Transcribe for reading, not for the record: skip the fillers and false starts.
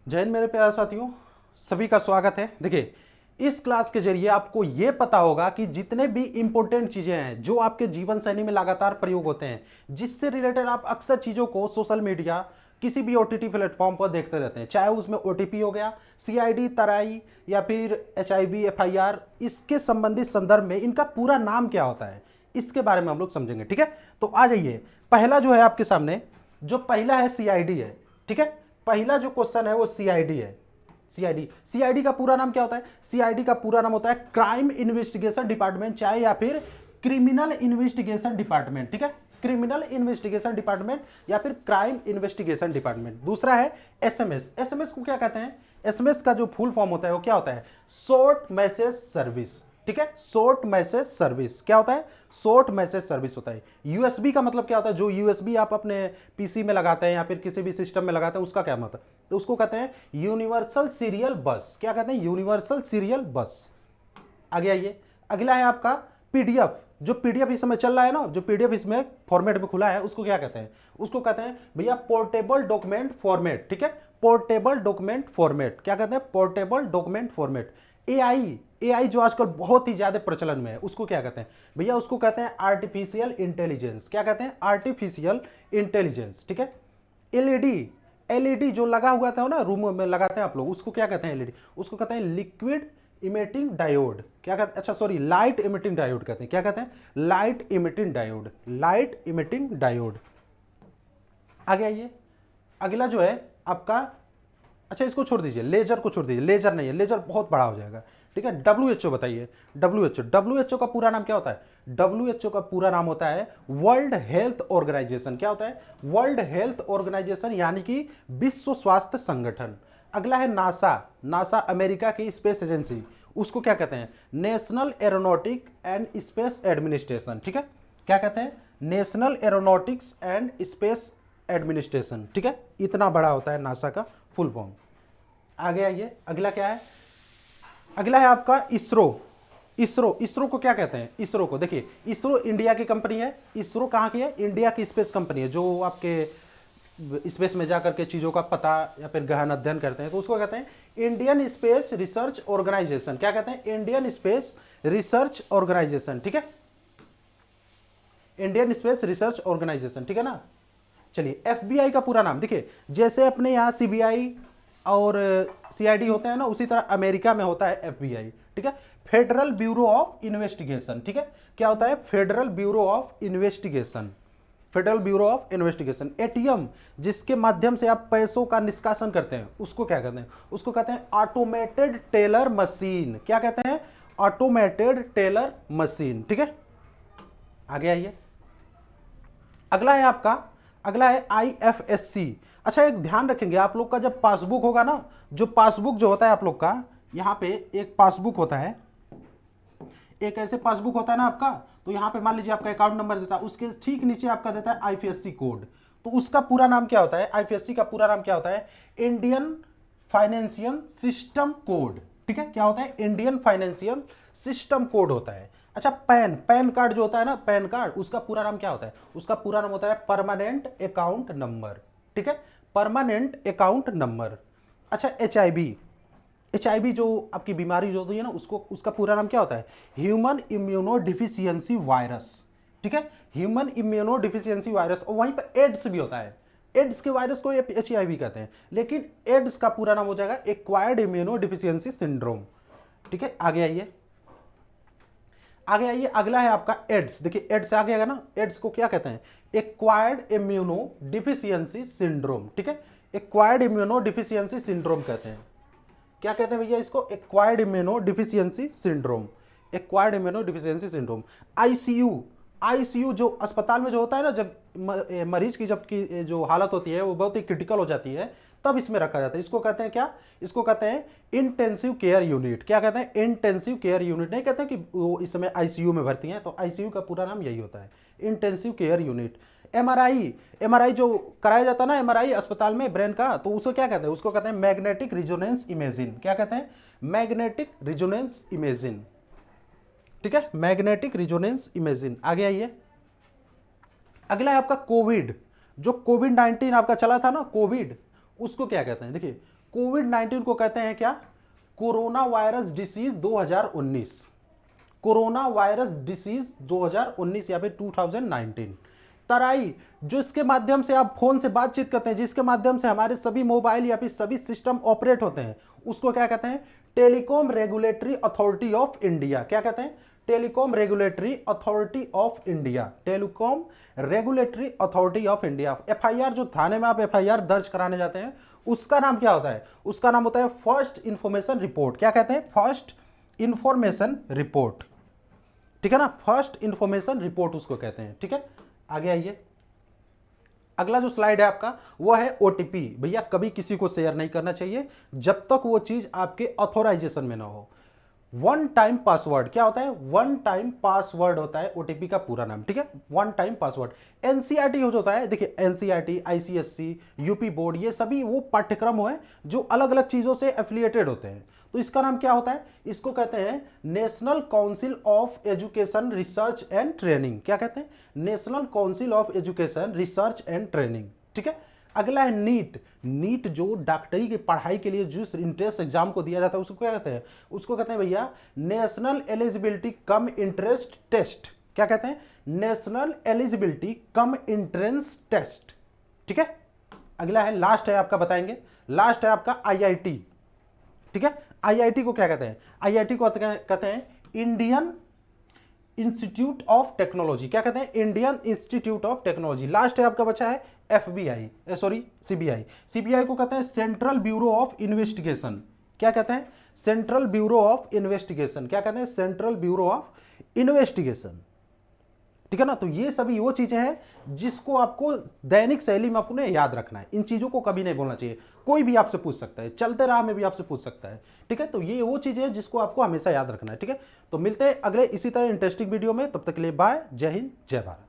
जय हिंद मेरे प्यारे साथियों, सभी का स्वागत है। देखिए, इस क्लास के जरिए आपको यह पता होगा कि जितने भी इंपॉर्टेंट चीजें हैं जो आपके जीवन शैली में लगातार प्रयोग होते हैं, जिससे रिलेटेड आप अक्सर चीजों को सोशल मीडिया किसी भी ओटीटी प्लेटफॉर्म पर देखते रहते हैं, चाहे उसमें ओटीपी हो गया, सीआईडी, तराई या फिर एचआईवी, एफआईआर, इसके संबंधित संदर्भ में इनका पूरा नाम क्या होता है, इसके बारे में हम लोग समझेंगे। ठीक है, तो आ जाइए। पहला जो है आपके सामने, जो पहला है सीआईडी है। ठीक है, पहला जो क्वेश्चन है वो सीआईडी है। सीआईडी, सीआईडी का पूरा नाम क्या होता है? सीआईडी का पूरा नाम होता है क्राइम इन्वेस्टिगेशन डिपार्टमेंट, चाहे या फिर क्रिमिनल इन्वेस्टिगेशन डिपार्टमेंट। ठीक है, क्रिमिनल इन्वेस्टिगेशन डिपार्टमेंट या फिर क्राइम इन्वेस्टिगेशन डिपार्टमेंट। दूसरा है एसएमएस। एसएमएस को क्या कहते हैं? एसएमएस का जो फुल फॉर्म होता है वो क्या होता है? Short message service. ठीक है, शॉर्ट मैसेज सर्विस क्या होता है? शॉर्ट मैसेज सर्विस होता है। यूएसबी का मतलब क्या होता है? जो यूएसबी आप अपने पीसी में लगाते हैं या फिर किसी भी सिस्टम में लगाते हैं, उसका क्या मतलब? तो उसको कहते हैं यूनिवर्सल सीरियल बस। क्या कहते हैं? यूनिवर्सल सीरियल बस। आगे आइए, अगला है आपका पीडीएफ। जो पीडीएफ इस समय चल रहा है ना, जो पीडीएफ इसमें फॉर्मेट में खुला है, उसको क्या कहते हैं? उसको कहते हैं भैया पोर्टेबल डॉक्यूमेंट फॉर्मेट। ठीक है, पोर्टेबल डॉक्यूमेंट फॉर्मेट। क्या कहते हैं? Portable document format. AI, AI जो आजकल बहुत ही ज्यादा प्रचलन में है, उसको क्या कहते हैं भैया? उसको कहते हैं आर्टिफिशियल इंटेलिजेंस। क्या कहते हैं? Artificial intelligence. ठीक है, एलईडी, एलईडी जो लगा हुआ था ना, रूम में लगाते हैं आप लोग, उसको क्या कहते हैं? एलईडी, उसको कहते हैं लिक्विड इमिटिंग डायोड। क्या कहते हैं? अच्छा सॉरी, लाइट इमिटिंग डायोड कहते हैं। क्या कहते हैं? Light emitting diode, light emitting diode. आगे आइए, अगला जो है आपका, अच्छा इसको छोड़ दीजिए, लेजर को छोड़ दीजिए, लेजर नहीं है, लेजर बहुत बड़ा हो जाएगा। ठीक है, डब्ल्यूएचओ बताइए। डब्ल्यूएचओ, डब्ल्यूएचओ का पूरा नाम क्या होता है? डब्ल्यूएचओ का पूरा नाम होता है वर्ल्ड हेल्थ ऑर्गेनाइजेशन। क्या होता है? वर्ल्ड हेल्थ ऑर्गेनाइजेशन, यानी कि विश्व स्वास्थ्य संगठन। अगला है नासा। नासा अमेरिका की स्पेस एजेंसी, उसको क्या कहते हैं? National aeronautic and space administration. ठीक है, क्या कहते हैं? National aeronautics and space administration. ठीक है, इतना बड़ा होता है नासा का फुल फॉर्म। आगे आइए, अगला क्या है? अगला है आपका इसरो। इसरो, इसरो को क्या कहते हैं? इसरो को देखिए, इसरो इंडिया की कंपनी है। इसरो कहाँ की है? इंडिया की स्पेस कंपनी है, जो आपके स्पेस में जाकर के चीजों का पता या फिर गहन अध्ययन करते हैं, तो उसको कहते हैं इंडियन स्पेस रिसर्च ऑर्गेनाइजेशन। क्या कहते हैं? Indian Space Research Organisation. ठीक है, इंडियन स्पेस रिसर्च ऑर्गेनाइजेशन। ठीक है ना। चलिए, एफबीआई का पूरा नाम देखिए, जैसे अपने यहाँ सीबीआई और सीआईडी होते हैं ना, उसी तरह अमेरिका में होता है एफबीआई। ठीक है, फेडरल ब्यूरो ऑफ इन्वेस्टिगेशन। ठीक है, क्या होता है? Federal bureau of investigation, federal bureau of investigation. ATM, जिसके माध्यम से आप पैसों का निष्कासन करते हैं, उसको क्या कहते हैं? उसको कहते हैं ऑटोमेटेड टेलर मशीन। क्या कहते हैं? Automated teller machine. ठीक है, आगे आइए, अगला है आपका, अगला है आईएफएससी। अच्छा, एक ध्यान रखेंगे, आप लोग का जब पासबुक होगा ना, जो पासबुक जो होता है आप लोग का, यहाँ पे एक पासबुक होता है, एक ऐसे पासबुक होता है ना आपका, तो यहाँ पे मान लीजिए आपका अकाउंट नंबर देता है, उसके ठीक नीचे आपका देता है आईपीएससी कोड। तो उसका पूरा नाम क्या होता है? आईपीएससी का पूरा नाम क्या होता है? Indian financial system code. ठीक है, क्या होता है? इंडियन फाइनेंशियल सिस्टम कोड होता है। अच्छा, पैन, पैन कार्ड जो होता है ना, पैन कार्ड, उसका पूरा नाम क्या होता है? उसका पूरा नाम होता है परमानेंट अकाउंट नंबर। ठीक है, परमानेंट अकाउंट नंबर। अच्छा, एचआईवी, एचआईवी जो आपकी बीमारी जो होती है ना, उसको, उसका पूरा नाम क्या होता है? Human immuno deficiency virus. ठीक है, ह्यूमन इम्यूनो डिफिशियंसी वायरस। और वहीं पर एड्स भी होता है, एड्स के वायरस को एचआईवी कहते हैं, लेकिन एड्स का पूरा नाम हो जाएगा एक्वायर्ड इम्यूनो डिफिशियंसी सिंड्रोम। ठीक है, आगे आइए, आगे आइए, अगला है आपका एड्स। देखिए, एड्स आ गया ना, एड्स को क्या कहते हैं? Acquired immuno deficiency syndrome. ठीक है, एक्वायर्ड इम्यूनो डिफिशियंसी सिंड्रोम कहते हैं। क्या कहते हैं भैया इसको? Acquired immuno deficiency syndrome, acquired immuno deficiency syndrome. ICU, ICU जो अस्पताल में जो होता है ना, जब मरीज की जब की जो हालत होती है वो बहुत ही क्रिटिकल हो जाती है, तब इसमें रखा जाता है। इसको कहते हैं क्या? इसको कहते हैं इंटेंसिव केयर यूनिट। क्या कहते हैं? Intensive care unit. नहीं कहते कि वो इस समय आईसीयू में भर्ती हैं, तो आईसीयू का पूरा नाम यही होता है, intensive care unit. MRI, MRI जो कराया जाता है ना, एमआरआई अस्पताल में ब्रेन का, तो उसको क्या कहते हैं? उसको कहते हैं मैग्नेटिक रिजोनेंस इमेजिंग। क्या कहते हैं? Magnetic resonance imaging. ठीक है, मैग्नेटिक रिजोनेंस इमेजिंग। आगे आइए, अगला है आपका कोविड। जो कोविड 19 आपका चला था ना, कोविड, उसको क्या कहते हैं? देखिए, कोविड-19 को कहते हैं क्या? Corona virus disease 2019, corona virus disease 2019 या फिर 2019। तराई, जो इसके माध्यम से आप फोन से बातचीत करते हैं, जिसके माध्यम से हमारे सभी मोबाइल या फिर सभी सिस्टम ऑपरेट होते हैं, उसको क्या कहते हैं? Telecom regulatory authority of India. क्या कहते हैं? Telecom regulatory authority of India, telecom regulatory authority of India. FIR, जो थाने में आप एफआईआर दर्ज कराने जाते हैं, उसका नाम क्या होता है? उसका नाम होता है फर्स्ट इंफॉर्मेशन रिपोर्ट। क्या कहते हैं? First information report. ठीक है ना, फर्स्ट इंफॉर्मेशन रिपोर्ट उसको कहते हैं। ठीक है, आगे आइए। अगला जो स्लाइड है आपका वो है ओटीपी। भैया कभी किसी को शेयर नहीं करना चाहिए जब तक वो चीज आपके ऑथोराइजेशन में ना हो। वन टाइम पासवर्ड क्या होता है? वन टाइम पासवर्ड होता है ओटीपी का पूरा नाम। ठीक है, वन टाइम पासवर्ड। एनसीईआरटी हो होता है, देखिए एनसीईआरटी, आईसीएससी, यूपी बोर्ड, ये सभी वो पाठ्यक्रम है जो अलग अलग चीजों से एफिलिएटेड होते हैं। तो इसका नाम क्या होता है? इसको कहते हैं national council of education research and training. क्या कहते हैं? National council of education research and training. ठीक है, अगला है नीट। नीट जो डॉक्टरी की पढ़ाई के लिए जिस इंट्रेंस एग्जाम को दिया जाता है उसको क्या कहते हैं? उसको कहते हैं भैया national eligibility cum entrance test. क्या कहते हैं? National eligibility cum entrance test. ठीक है, अगला है, लास्ट है आपका, बताएंगे, लास्ट है आपका आईआईटी। ठीक है, आईआईटी को क्या कहते हैं? आईआईटी को कहते हैं इंडियन इंस्टीट्यूट ऑफ टेक्नोलॉजी। क्या कहते हैं? Indian institute of technology. Last है आपका बचा है एफबीआई, सॉरी सीबीआई। सीबीआई को कहते हैं सेंट्रल ब्यूरो ऑफ इन्वेस्टिगेशन। क्या कहते हैं? Central bureau of investigation. क्या कहते हैं? Central bureau of investigation. ठीक है ना, तो ये सभी वो चीजें हैं जिसको आपको दैनिक शैली में आपको याद रखना है। इन चीजों को कभी नहीं बोलना चाहिए। कोई भी आपसे पूछ सकता है, चलते राह में भी आपसे पूछ सकता है। ठीक है, तो ये वो चीजें हैं जिसको आपको हमेशा याद रखना है। ठीक है, तो मिलते हैं अगले इसी तरह इंटरेस्टिंग वीडियो में। तब तक के लिए बाय, जय हिंद, जय भारत।